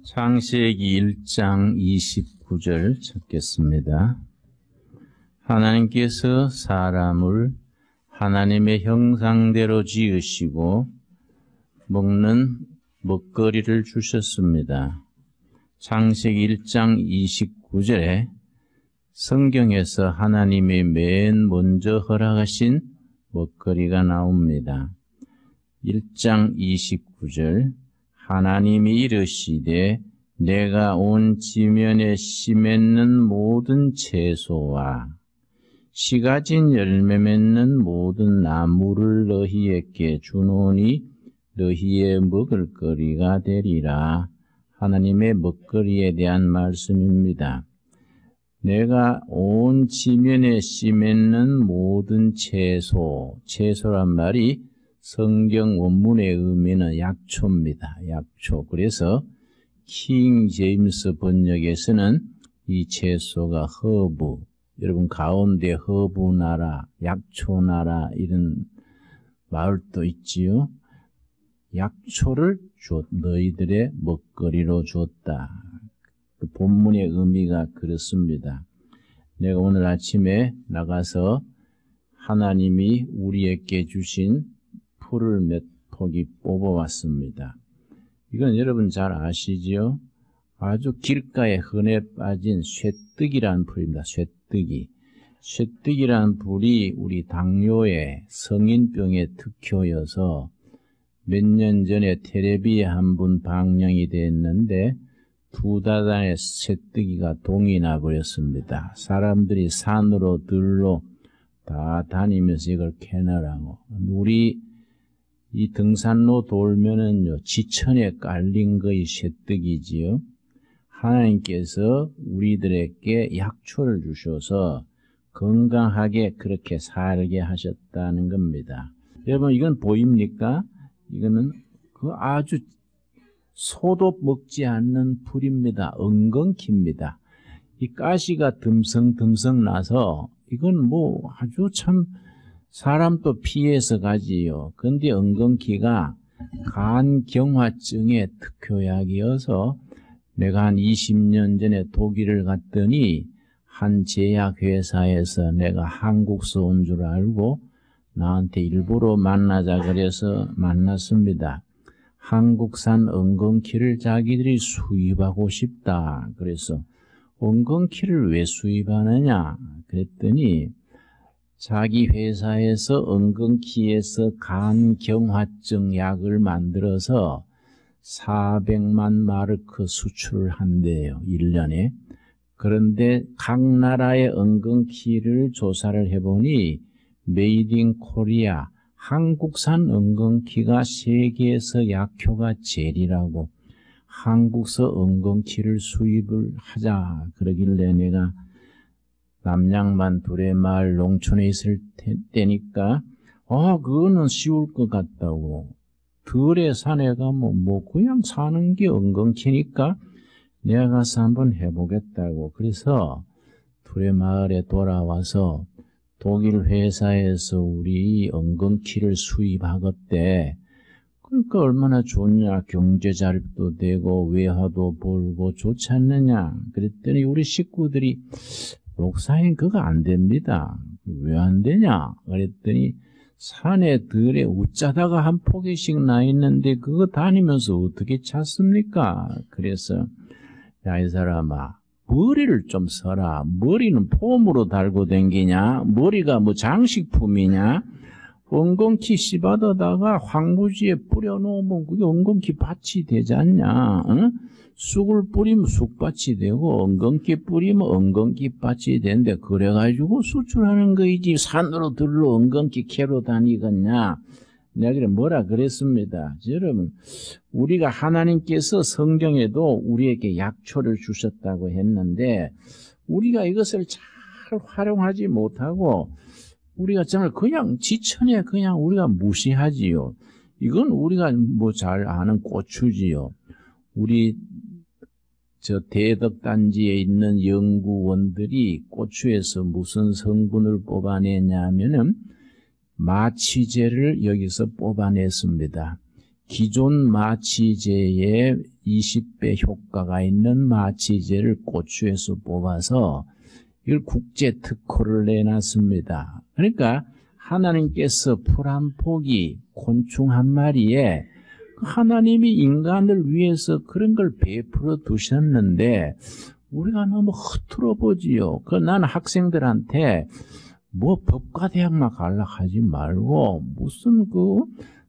창세기 1장 29절 찾겠습니다. 하나님께서 사람을 하나님의 형상대로 지으시고 먹는 먹거리를 주셨습니다. 창세기 1장 29절에 성경에서 하나님이 맨 먼저 허락하신 먹거리가 나옵니다. 1장 29절 하나님이 이르시되 내가 온 지면에 씨 맺는 모든 채소와 씨 가진 열매 맺는 모든 나무를 너희에게 주노니 너희의 먹을 거리가 되리라. 하나님의 먹거리에 대한 말씀입니다. 내가 온 지면에 씨 맺는 모든 채소란 말이 성경 원문의 의미는 약초입니다. 약초. 그래서 킹 제임스 번역에서는 이 채소가 허브, 여러분 가운데 허브 나라, 약초 나라 이런 마을도 있지요. 약초를 너희들의 먹거리로 줬다. 그 본문의 의미가 그렇습니다. 내가 오늘 아침에 나가서 하나님이 우리에게 주신 풀을 몇 포기 뽑아왔습니다. 이건 여러분 잘 아시지요? 아주 길가에 흔해 빠진 쇠뜨기라는 풀입니다. 쇠뜨기라는 풀이 우리 당뇨의 성인병의 특효여서 몇 년 전에 텔레비에 한번 방영이 됐는데 2다단의 쇠뜨기가 동이 나버렸습니다. 사람들이 산으로 들로 다 다니면서 이걸 캐내라고. 우리 이 등산로 돌면은요, 지천에 깔린 거의 쇠뜨기지요. 하나님께서 우리들에게 약초를 주셔서 건강하게 그렇게 살게 하셨다는 겁니다. 여러분, 이건 보입니까? 이거는 그 아주 소도 먹지 않는 풀입니다. 엉겅퀴입니다. 이 가시가 듬성듬성 나서 이건 뭐 아주 참 사람도 피해서 가지요. 근데 엉겅퀴가 간경화증의 특효약이어서 내가 한 20년 전에 독일을 갔더니 한 제약회사에서 내가 한국서 온 줄 알고 나한테 일부러 만나자 그래서 만났습니다. 한국산 엉겅퀴를 자기들이 수입하고 싶다. 그래서 엉겅퀴를 왜 수입하느냐 그랬더니 자기 회사에서 엉겅퀴에서 간경화증 약을 만들어서 400만 마르크 수출을 한대요. 1년에. 그런데 각 나라의 엉겅퀴를 조사를 해보니 메이드 인 코리아, 한국산 엉겅퀴가 세계에서 약효가 제일이라고 한국서 엉겅퀴를 수입을 하자 그러길래 내가 남양만 두레마을 농촌에 있을 때니까 그거는 쉬울 것 같다고. 들의 산에 가면 뭐 그냥 사는 게 엉겅퀴니까 내가 가서 한번 해보겠다고. 그래서 두레마을에 돌아와서 독일 회사에서 우리 엉겅퀴를 수입하겠대. 그러니까 얼마나 좋냐. 경제 자립도 되고 외화도 벌고 좋지 않느냐. 그랬더니 우리 식구들이 목사님 그거 안 됩니다. 왜 안 되냐? 그랬더니 산에 들에 웃자다가 한 포기씩 나 있는데 그거 다니면서 어떻게 찾습니까? 그래서 야, 이 사람아 머리를 좀 써라. 머리는 폼으로 달고 다니냐? 머리가 뭐 장식품이냐? 엉겅퀴 씨바다다가 황무지에 뿌려놓으면 그게 엉겅퀴 밭이 되지 않냐? 응? 쑥을 뿌리면 쑥밭이 되고 엉겅퀴 뿌리면 엉겅퀴 밭이 되는데 그래가지고 수출하는 거이지 산으로 들러 엉겅퀴 캐러 다니겠냐? 내가 그래 뭐라 그랬습니다. 여러분 우리가 하나님께서 성경에도 우리에게 약초를 주셨다고 했는데 우리가 이것을 잘 활용하지 못하고 우리가 정말 그냥 지천에 그냥 우리가 무시하지요. 이건 우리가 뭐 잘 아는 고추지요. 우리 저 대덕단지에 있는 연구원들이 고추에서 무슨 성분을 뽑아내냐면은 마취제를 여기서 뽑아냈습니다. 기존 마취제의 20배 효과가 있는 마취제를 고추에서 뽑아서 이걸 국제 특허를 내놨습니다. 그러니까 하나님께서 풀 한 포기, 곤충 한 마리에 하나님이 인간을 위해서 그런 걸 베풀어 두셨는데 우리가 너무 허투루 보지요. 나는 학생들한테 뭐 법과대학만 가려고 하지 말고 무슨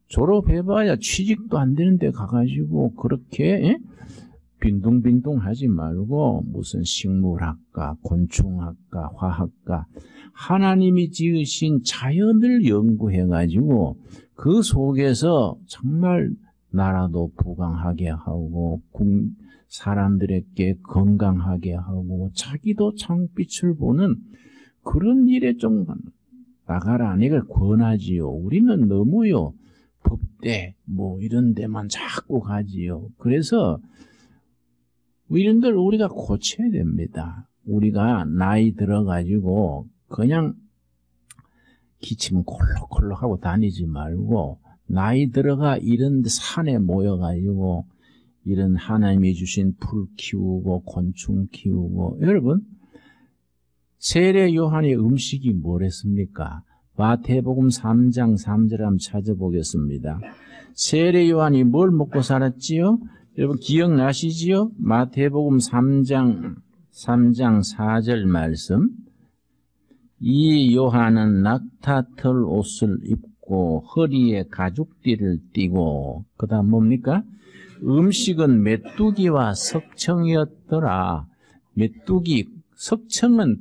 졸업해봐야 취직도 안 되는데 가가지고 그렇게 빈둥빈둥 하지 말고 무슨 식물학과, 곤충학과, 화학과 하나님이 지으신 자연을 연구해가지고 그 속에서 정말 나라도 부강하게 하고 사람들에게 건강하게 하고 자기도 창빛을 보는 그런 일에 좀 나가라. 이걸 권하지요. 우리는 너무요. 법대 이런 데만 자꾸 가지요. 그래서 이런들 우리가 고쳐야 됩니다. 우리가 나이 들어가지고 그냥 기침 콜록콜록 하고 다니지 말고 나이 들어가 이런 산에 모여가지고 이런 하나님이 주신 풀 키우고 곤충 키우고 여러분 세례 요한의 음식이 뭐랬습니까? 마태복음 3장 3절 한번 찾아보겠습니다. 세례 요한이 뭘 먹고 살았지요? 여러분 기억나시지요? 마태복음 3장 4절 말씀. 이 요한은 낙타털 옷을 입고 허리에 가죽띠를 띠고 그 다음 뭡니까? 음식은 메뚜기와 석청이었더라. 메뚜기, 석청은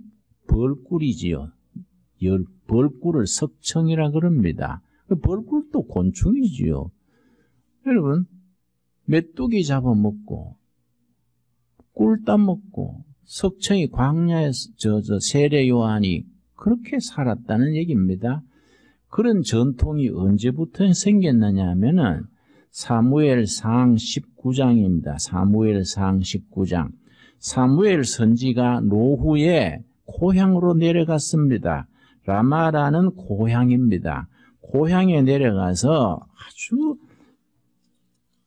벌꿀이지요. 벌꿀을 석청이라 그럽니다. 벌꿀도 곤충이지요. 여러분 메뚜기 잡아먹고 꿀 따먹고 석청이 광야에서 세례 요한이 그렇게 살았다는 얘기입니다. 그런 전통이 언제부터 생겼느냐 하면은 사무엘상 19장입니다. 사무엘상 19장. 사무엘 선지가 노후에 고향으로 내려갔습니다. 라마라는 고향입니다. 고향에 내려가서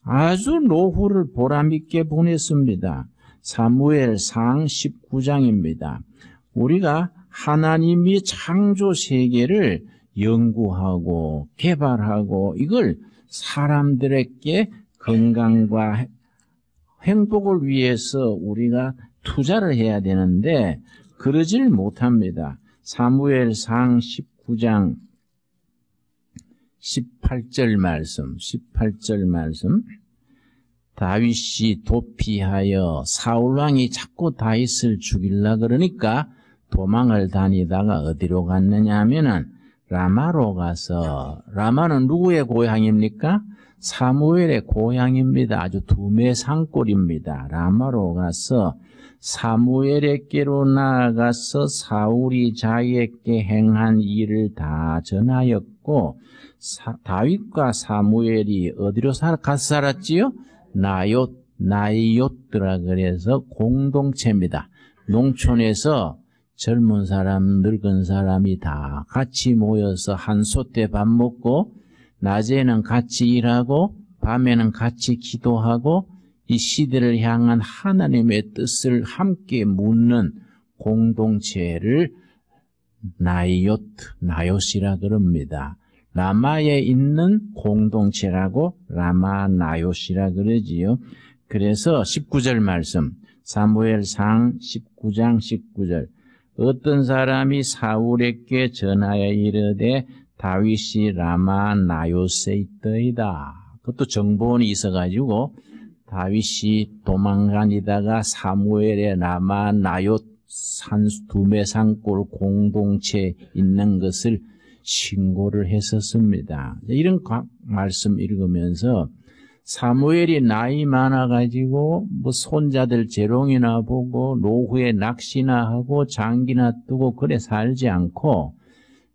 아주 노후를 보람있게 보냈습니다. 사무엘상 19장입니다. 우리가 하나님이 창조 세계를 연구하고 개발하고 이걸 사람들에게 건강과 행복을 위해서 우리가 투자를 해야 되는데 그러질 못합니다. 사무엘상 19장 18절 말씀. 다윗이 도피하여 사울왕이 자꾸 다윗을 죽이려 그러니까 도망을 다니다가 어디로 갔느냐 하면은 라마로 가서, 라마는 누구의 고향입니까? 사무엘의 고향입니다. 아주 두메 산골입니다. 라마로 가서 사무엘에게로 나아가서 사울이 자기에게 행한 일을 다 전하였고 다윗과 사무엘이 어디로 가서 살았지요? 나이옷드라 그래서 공동체입니다. 농촌에서 젊은 사람, 늙은 사람이 다 같이 모여서 한 솥에 밥 먹고 낮에는 같이 일하고 밤에는 같이 기도하고 이 시대를 향한 하나님의 뜻을 함께 묻는 공동체를 나요시라 그럽니다. 라마에 있는 공동체라고 라마나요시라 그러지요. 그래서 19절 말씀, 사무엘상 19장 19절. 어떤 사람이 사울에게 전하여 이르되 다윗이 라마나요스에 있더이다. 그것도 정보원이 있어가지고 다윗이 도망다니다가 사무엘의 라마나요스 두메 산골 공동체에 있는 것을 신고를 했었습니다. 이런 말씀 읽으면서 사무엘이 나이 많아가지고 손자들 재롱이나 보고 노후에 낚시나 하고 장기나 뜨고 그래 살지 않고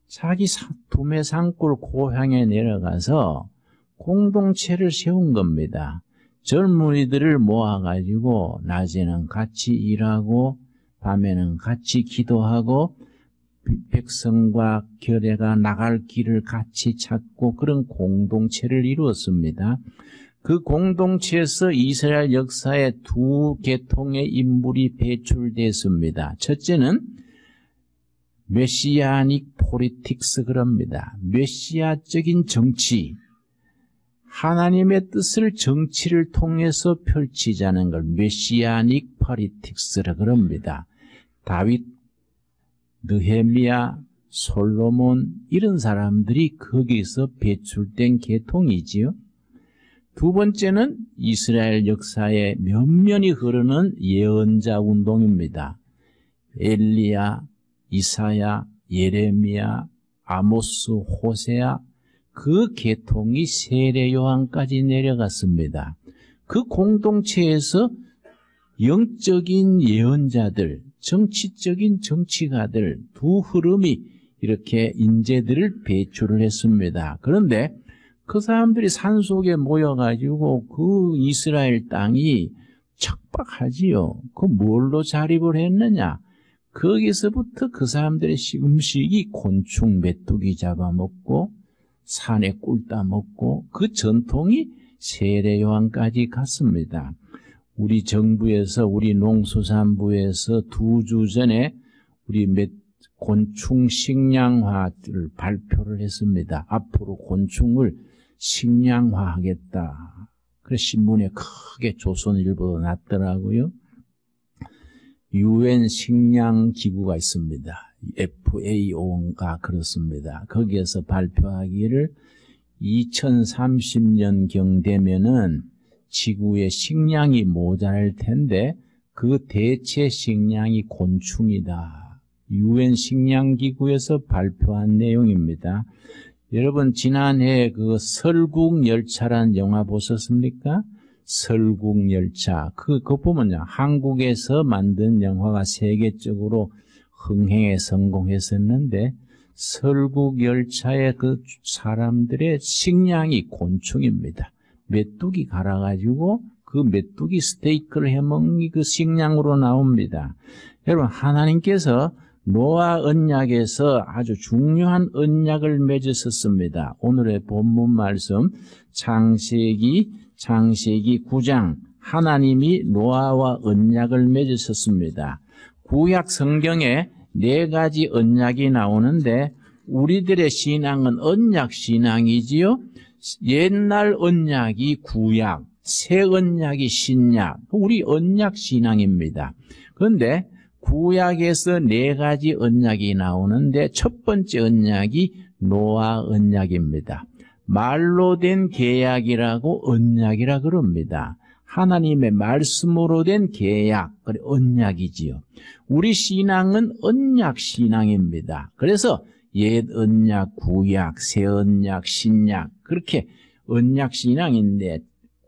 자기 두메 산골 고향에 내려가서 공동체를 세운 겁니다. 젊은이들을 모아가지고 낮에는 같이 일하고 밤에는 같이 기도하고 백성과 교회가 나갈 길을 같이 찾고 그런 공동체를 이루었습니다. 그 공동체에서 이스라엘 역사에 두 계통의 인물이 배출됐습니다. 첫째는 메시아닉 폴리틱스 그럽니다. 메시아적인 정치, 하나님의 뜻을 정치를 통해서 펼치자는 걸 메시아닉 폴리틱스라 그럽니다. 다윗, 느헤미야, 솔로몬 이런 사람들이 거기서 배출된 계통이지요. 두 번째는 이스라엘 역사에 면면이 흐르는 예언자 운동입니다. 엘리야, 이사야, 예레미야, 아모스, 호세아 그 계통이 세례 요한까지 내려갔습니다. 그 공동체에서 영적인 예언자들, 정치적인 정치가들 두 흐름이 이렇게 인재들을 배출을 했습니다. 그런데 그 사람들이 산속에 모여가지고 그 이스라엘 땅이 척박하지요. 그 뭘로 자립을 했느냐? 거기서부터 그 사람들의 음식이 곤충 메뚜기 잡아먹고 산에 꿀 따먹고 그 전통이 세례 요한까지 갔습니다. 우리 정부에서 우리 농수산부에서 2주 전에 우리 곤충 식량화를 발표를 했습니다. 앞으로 곤충을 식량화하겠다. 그래서 신문에 크게 조선일보도 났더라고요. UN 식량기구가 있습니다. FAO가 그렇습니다. 거기에서 발표하기를 2030년경 되면은 지구에 식량이 모자랄 텐데 그 대체 식량이 곤충이다. UN 식량기구에서 발표한 내용입니다. 여러분 지난해 그 설국열차란 영화 보셨습니까? 설국열차. 그거 보면요. 한국에서 만든 영화가 세계적으로 흥행에 성공했었는데 설국열차의 그 사람들의 식량이 곤충입니다. 메뚜기 갈아가지고 그 메뚜기 스테이크를 해먹는 그 식량으로 나옵니다. 여러분 하나님께서 노아 언약에서 아주 중요한 언약을 맺으셨습니다. 오늘의 본문 말씀 창세기 9장 하나님이 노아와 언약을 맺으셨습니다. 구약 성경에 4가지 언약이 나오는데 우리들의 신앙은 언약 신앙이지요. 옛날 언약이 구약, 새 언약이 신약, 우리 언약 신앙입니다. 그런데 구약에서 4가지 언약이 나오는데 첫 번째 언약이 노아 언약입니다. 말로 된 계약이라고 언약이라 그럽니다. 하나님의 말씀으로 된 계약, 언약이지요. 우리 신앙은 언약 신앙입니다. 그래서 옛 언약, 구약, 새 언약, 신약 그렇게 언약 신앙인데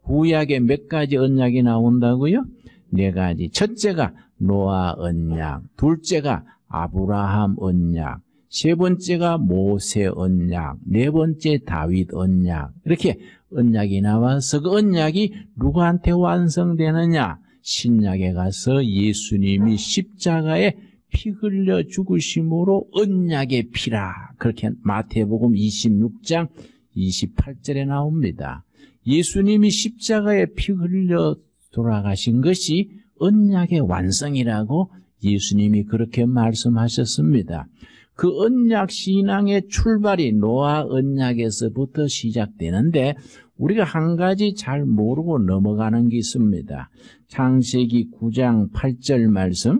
구약에 몇 가지 언약이 나온다고요? 4가지. 첫째가 노아 언약, 둘째가 아브라함 언약, 세 번째가 모세 언약, 4번째 다윗 언약. 이렇게 언약이 나와서 그 언약이 누구한테 완성되느냐? 신약에 가서 예수님이 십자가에 피 흘려 죽으심으로 언약의 피라. 그렇게 마태복음 26장 28절에 나옵니다. 예수님이 십자가에 피 흘려 돌아가신 것이 언약의 완성이라고 예수님이 그렇게 말씀하셨습니다. 그 언약 신앙의 출발이 노아 언약에서부터 시작되는데 우리가 한 가지 잘 모르고 넘어가는 게 있습니다. 창세기 9장 8절 말씀.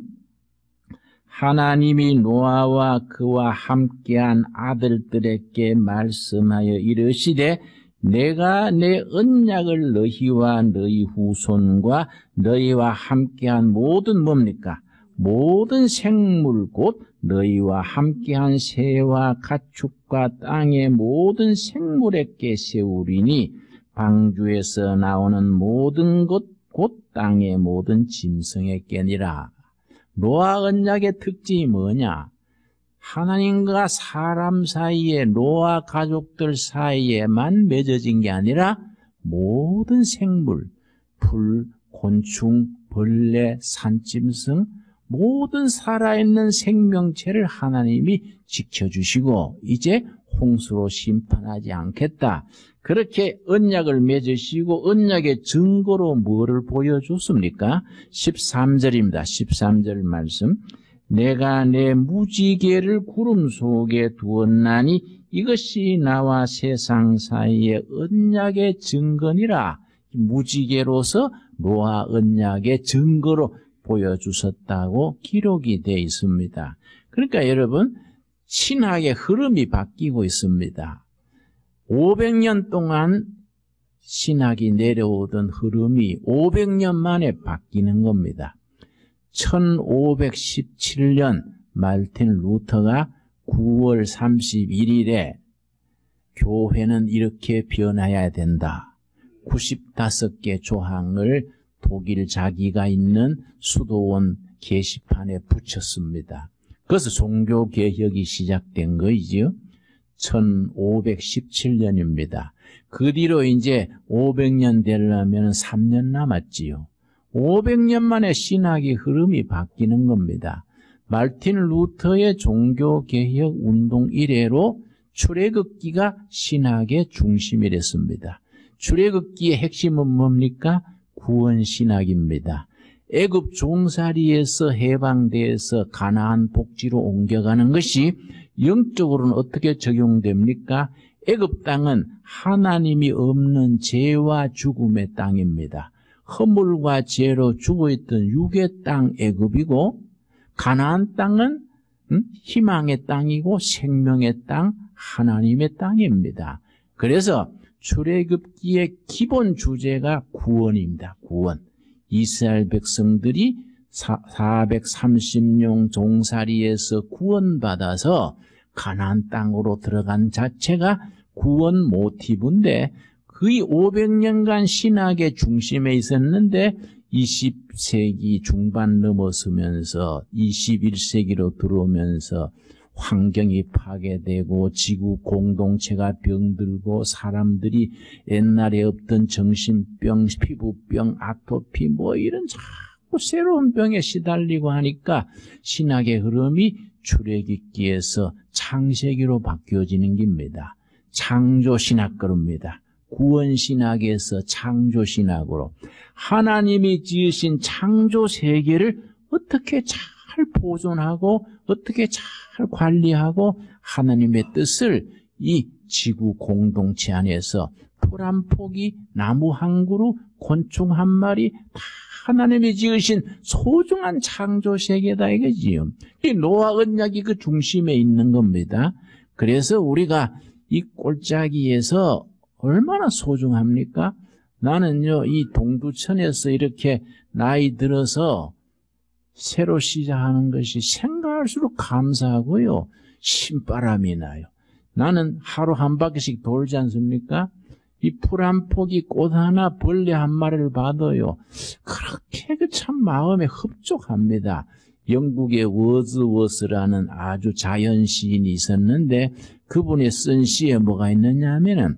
하나님이 노아와 그와 함께한 아들들에게 말씀하여 이르시되 내가 내 언약을 너희와 너희 후손과 너희와 함께한 모든 뭡니까? 모든 생물 곧 너희와 함께한 새와 가축과 땅의 모든 생물에게 세우리니 방주에서 나오는 모든 것 곧 땅의 모든 짐승에게니라. 노아 언약의 특징이 뭐냐? 하나님과 사람 사이에 노아 가족들 사이에만 맺어진 게 아니라 모든 생물, 풀, 곤충, 벌레, 산짐승 모든 살아있는 생명체를 하나님이 지켜주시고 이제 홍수로 심판하지 않겠다. 그렇게 언약을 맺으시고 언약의 증거로 뭐를 보여줬습니까? 13절입니다. 13절 말씀. 내가 내 무지개를 구름 속에 두었나니 이것이 나와 세상 사이의 언약의 증거니라. 무지개로서 노아 언약의 증거로 보여주셨다고 기록이 되어 있습니다. 그러니까 여러분, 신학의 흐름이 바뀌고 있습니다. 500년 동안 신학이 내려오던 흐름이 500년 만에 바뀌는 겁니다. 1517년 마르틴 루터가 9월 31일에 교회는 이렇게 변해야 된다. 95개 조항을 독일 자기가 있는 수도원 게시판에 붙였습니다. 그래서 종교개혁이 시작된 거이죠. 1517년입니다. 그 뒤로 이제 500년 되려면 3년 남았지요. 500년 만에 신학의 흐름이 바뀌는 겁니다. 마르틴 루터의 종교개혁 운동 이래로 출애굽기가 신학의 중심이랬습니다. 출애굽기의 핵심은 뭡니까? 구원신학입니다. 애굽 종살이에서 해방돼서 가나안 복지로 옮겨가는 것이 영적으로는 어떻게 적용됩니까? 애굽 땅은 하나님이 없는 죄와 죽음의 땅입니다. 허물과 죄로 죽어있던 육의 땅 애굽이고, 가나안 땅은 희망의 땅이고 생명의 땅, 하나님의 땅입니다. 그래서 출애굽기의 기본 주제가 구원입니다. 구원. 이스라엘 백성들이 430년 종살이에서 구원받아서 가나안 땅으로 들어간 자체가 구원 모티브인데, 거의 500년간 신학의 중심에 있었는데 20세기 중반 넘어서면서 21세기로 들어오면서 환경이 파괴되고 지구 공동체가 병들고 사람들이 옛날에 없던 정신병, 피부병, 아토피 뭐 이런 자꾸 새로운 병에 시달리고 하니까 신학의 흐름이 출애굽기에서 창세기로 바뀌어지는 겁니다. 창조신학 그럽니다. 구원신학에서 창조신학으로 하나님이 지으신 창조세계를 어떻게 잘 보존하고 어떻게 잘 관리하고 하나님의 뜻을 이 지구 공동체 안에서 풀 한 포기, 나무 한 그루, 곤충 한 마리 다 하나님이 지으신 소중한 창조세계다 이거지요. 이 노아 언약이 그 중심에 있는 겁니다. 그래서 우리가 이 골짜기에서 얼마나 소중합니까? 나는요, 이 동두천에서 이렇게 나이 들어서 새로 시작하는 것이 생각할수록 감사하고요, 신바람이 나요. 나는 하루 한 바퀴씩 돌지 않습니까? 이 풀 한 포기, 꽃 하나, 벌레 한 마리를 봐도요, 그렇게 참 마음에 흡족합니다. 영국의 워즈워스라는 아주 자연 시인이 있었는데, 그분이 쓴 시에 뭐가 있느냐 하면은,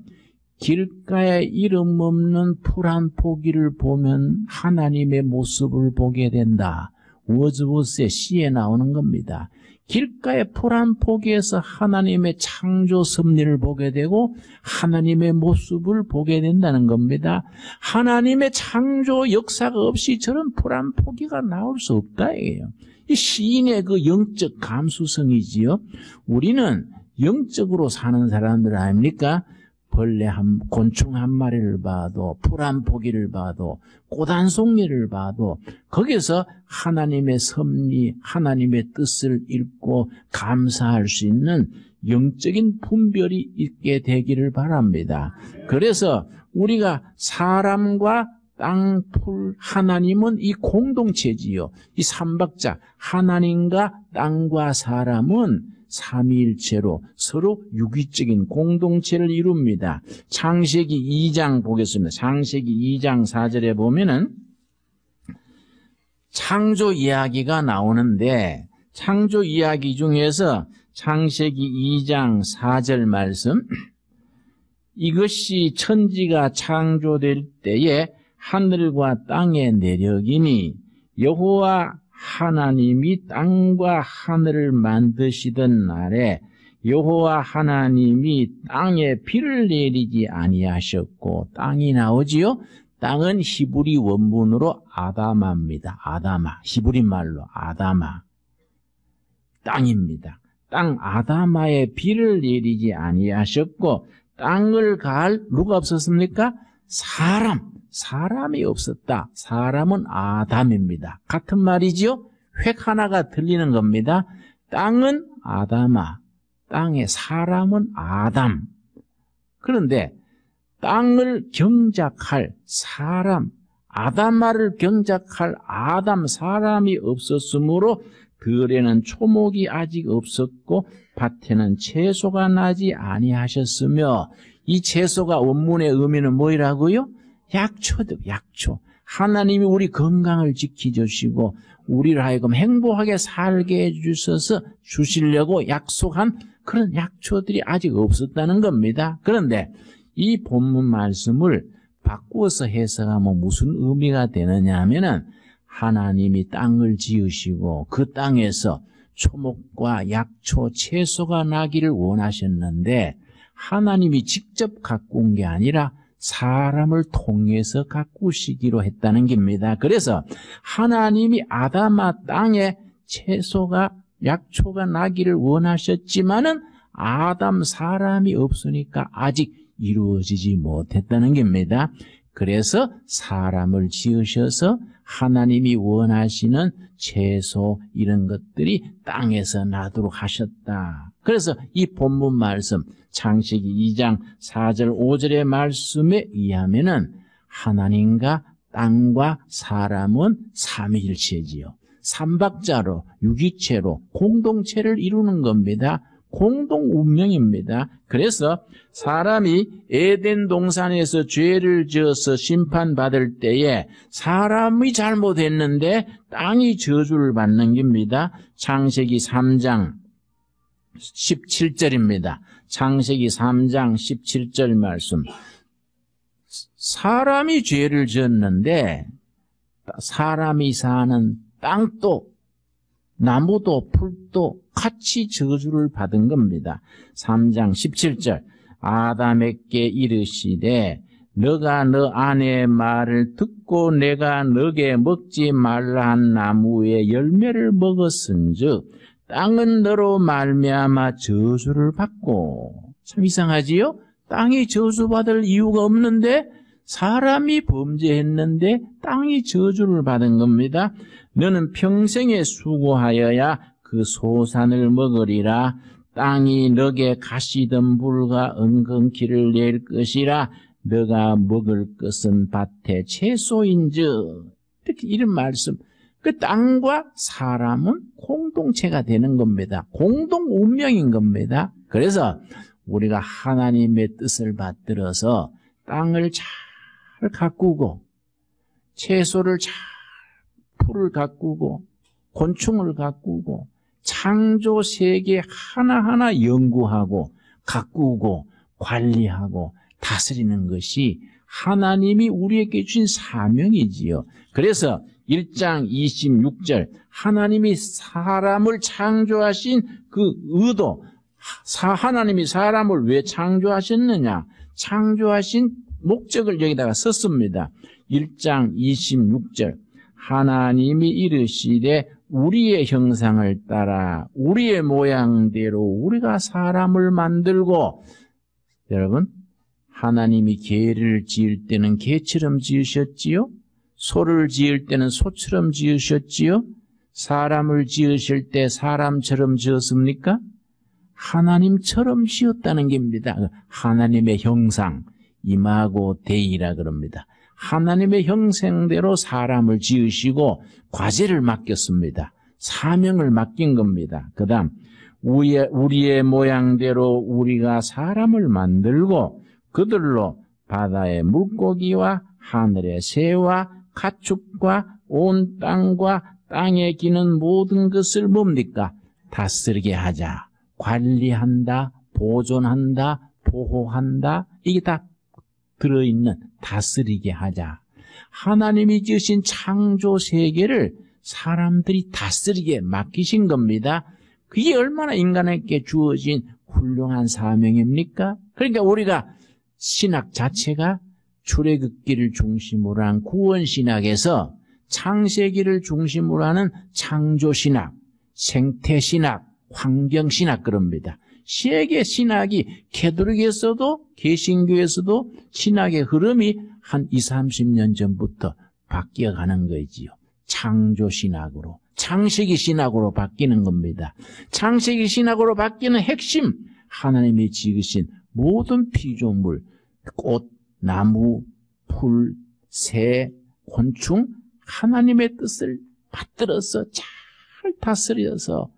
길가에 이름 없는 풀 한 포기를 보면 하나님의 모습을 보게 된다. 워즈워스의 시에 나오는 겁니다. 길가의 풀 한 포기에서 하나님의 창조 섭리를 보게 되고 하나님의 모습을 보게 된다는 겁니다. 하나님의 창조 역사가 없이 저런 풀 한 포기가 나올 수 없다 이게요. 이 시인의 그 영적 감수성이지요. 우리는 영적으로 사는 사람들 아닙니까? 벌레 곤충 한 마리를 봐도, 풀 한 포기를 봐도, 꽃 한 송이를 봐도, 거기서 하나님의 섭리, 하나님의 뜻을 읽고 감사할 수 있는 영적인 분별이 있게 되기를 바랍니다. 그래서 우리가 사람과 땅, 풀, 하나님은 이 공동체지요. 이 삼박자, 하나님과 땅과 사람은 삼위일체로 서로 유기적인 공동체를 이룹니다. 창세기 2장 보겠습니다. 창세기 2장 4절에 보면은 창조 이야기가 나오는데 창조 이야기 중에서 창세기 2장 4절 말씀, 이것이 천지가 창조될 때에 하늘과 땅의 내력이니 여호와 하나님이 땅과 하늘을 만드시던 날에 여호와 하나님이 땅에 비를 내리지 아니하셨고, 땅이 나오지요? 땅은 히브리 원문으로 아다마입니다. 아다마. 히브리 말로 아다마. 땅입니다. 땅 아다마에 비를 내리지 아니하셨고, 땅을 갈 누가 없었습니까? 사람이 없었다. 사람은 아담입니다. 같은 말이지요? 획 하나가 틀리는 겁니다. 땅은 아다마, 땅에 사람은 아담. 그런데 땅을 경작할 사람, 아다마를 경작할 아담, 사람이 없었으므로 들에는 초목이 아직 없었고 밭에는 채소가 나지 아니하셨으며, 이 채소가 원문의 의미는 뭐라고요? 약초. 하나님이 우리 건강을 지켜주시고 우리를 하여금 행복하게 살게 해주셔서 주시려고 약속한 그런 약초들이 아직 없었다는 겁니다. 그런데 이 본문 말씀을 바꾸어서 해석하면 무슨 의미가 되느냐 하면은, 하나님이 땅을 지으시고 그 땅에서 초목과 약초, 채소가 나기를 원하셨는데, 하나님이 직접 가꾼 게 아니라 사람을 통해서 가꾸시기로 했다는 겁니다. 그래서 하나님이 아담아 땅에 채소가, 약초가 나기를 원하셨지만은 아담 사람이 없으니까 아직 이루어지지 못했다는 겁니다. 그래서 사람을 지으셔서 하나님이 원하시는 채소 이런 것들이 땅에서 나도록 하셨다. 그래서 이 본문 말씀 창세기 2장 4절 5절의 말씀에 의하면은 하나님과 땅과 사람은 삼위일체지요. 삼박자로 유기체로 공동체를 이루는 겁니다. 공동 운명입니다. 그래서 사람이 에덴 동산에서 죄를 지어서 심판받을 때에 사람이 잘못했는데 땅이 저주를 받는 겁니다. 창세기 3장 17절입니다. 창세기 3장 17절 말씀. 사람이 죄를 지었는데 사람이 사는 땅도 나무도 풀도 같이 저주를 받은 겁니다. 3장 17절. 아담에게 이르시되 너가 너 아내의 말을 듣고 내가 너게 먹지 말라 한 나무의 열매를 먹었은즉 땅은 너로 말미암아 저주를 받고. 참 이상하지요? 땅이 저주받을 이유가 없는데 사람이 범죄했는데 땅이 저주를 받은 겁니다. 너는 평생에 수고하여야 그 소산을 먹으리라. 땅이 너게 가시덤불과 은근키를 낼 것이라. 너가 먹을 것은 밭의 채소인즉. 이렇게 이런 말씀. 그 땅과 사람은 공동체가 되는 겁니다. 공동 운명인 겁니다. 그래서 우리가 하나님의 뜻을 받들어서 땅을 잘 가꾸고 채소를 잘 풀을 가꾸고 곤충을 가꾸고 창조 세계 하나하나 연구하고 가꾸고 관리하고 다스리는 것이 하나님이 우리에게 주신 사명이지요. 그래서 1장 26절 하나님이 사람을 창조하신 그 의도, 하나님이 사람을 왜 창조하셨느냐, 창조하신 목적을 여기다가 썼습니다. 1장 26절 하나님이 이르시되 우리의 형상을 따라 우리의 모양대로 우리가 사람을 만들고. 여러분, 하나님이 개를 지을 때는 개처럼 지으셨지요? 소를 지을 때는 소처럼 지으셨지요? 사람을 지으실 때 사람처럼 지었습니까? 하나님처럼 지었다는 겁니다. 하나님의 형상, 이마고 데이라 그럽니다. 하나님의 형상대로 사람을 지으시고 과제를 맡겼습니다. 사명을 맡긴 겁니다. 그 다음 우리의 모양대로 우리가 사람을 만들고 그들로 바다의 물고기와 하늘의 새와 가축과 온 땅과 땅에 기는 모든 것을 뭡니까? 다스리게 하자. 관리한다, 보존한다, 보호한다. 이게 다 들어있는 다스리게 하자. 하나님이 지으신 창조 세계를 사람들이 다스리게 맡기신 겁니다. 그게 얼마나 인간에게 주어진 훌륭한 사명입니까? 그러니까 우리가 신학 자체가 출애굽기를 중심으로 한 구원신학에서 창세기를 중심으로 하는 창조신학, 생태신학, 환경신학 그럽니다. 세계 신학이 개도릭에서도 개신교에서도 신학의 흐름이 한 20, 30년 전부터 바뀌어가는 거지요. 창조신학으로, 창세기 신학으로 바뀌는 겁니다. 창세기 신학으로 바뀌는 핵심, 하나님이 지으신 모든 피조물, 꽃, 나무, 풀, 새, 곤충, 하나님의 뜻을 받들어서 잘 다스려서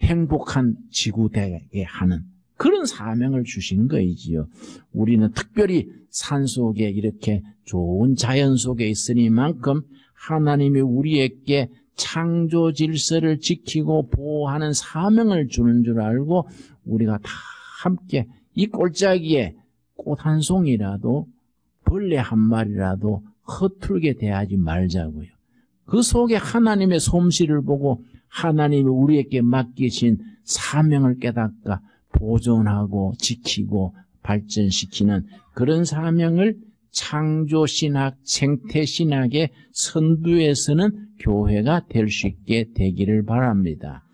행복한 지구 되게 하는 그런 사명을 주신 거이지요. 우리는 특별히 산속에 이렇게 좋은 자연 속에 있으니만큼 하나님이 우리에게 창조 질서를 지키고 보호하는 사명을 주는 줄 알고 우리가 다 함께 이 골짜기에 꽃 한 송이라도 벌레 한 마리라도 허툴게 대하지 말자고요. 그 속에 하나님의 솜씨를 보고 하나님이 우리에게 맡기신 사명을 깨닫고 보존하고 지키고 발전시키는 그런 사명을 창조신학, 생태신학의 선두에 서는 교회가 될 수 있게 되기를 바랍니다.